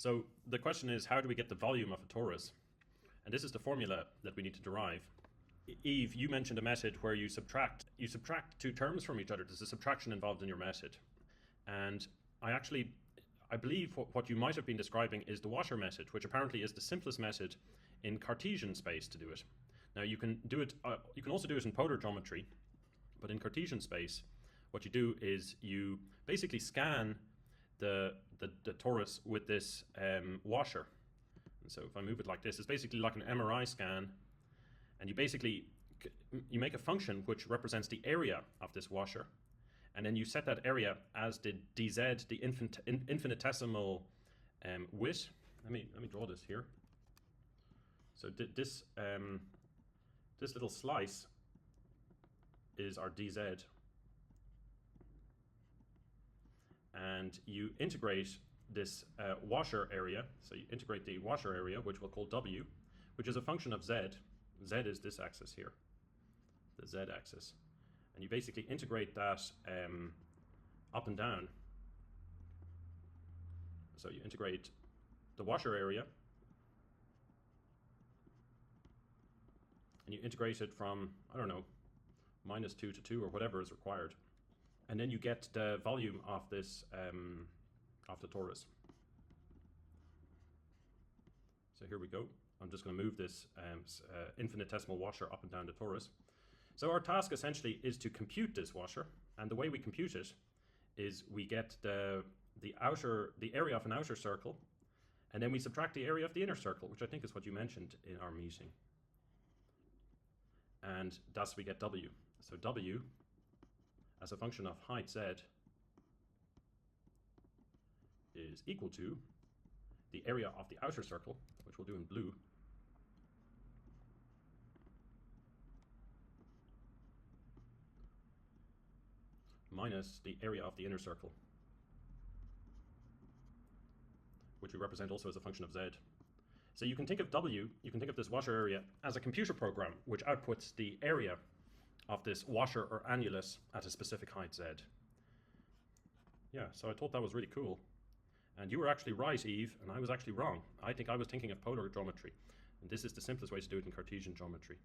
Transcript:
So the question is, how do we get the volume of a torus? And this is the formula that we need to derive. Eve, you mentioned a method where you subtract two terms from each other. There's a subtraction involved in your method. And I believe what you might have been describing is the washer method, which apparently is the simplest method in Cartesian space to do it. Now you can do it, you can also do it in polar geometry, but in Cartesian space, what you do is you basically scan the torus with this washer. And so if I move it like this, it's basically like an MRI scan, and you make a function which represents the area of this washer, and then you set that area as the dz, the infinitesimal width. Let me draw this here. So this little slice is our dz, and you integrate this washer area. So you integrate the washer area, which we'll call w, which is a function of z. Z is this axis here, the z-axis, and you basically integrate that up and down. So you integrate the washer area, and you integrate it from, I don't know, -2 to 2 or whatever is required, and then you get the volume of this of the torus. So here we go. I'm just going to move this infinitesimal washer up and down the torus. So our task essentially is to compute this washer, and the way we compute it is we get the area of an outer circle, and then we subtract the area of the inner circle, which I think is what you mentioned in our meeting. And thus we get W. So W, as a function of height Z, is equal to the area of the outer circle, which we'll do in blue, minus the area of the inner circle, which we represent also as a function of Z. So you can think of W, you can think of this washer area as a computer program which outputs the area of this washer or annulus at a specific height Z. Yeah, so I thought that was really cool. And you were actually right, Eve, and I was actually wrong. I think I was thinking of polar geometry, and this is the simplest way to do it in Cartesian geometry.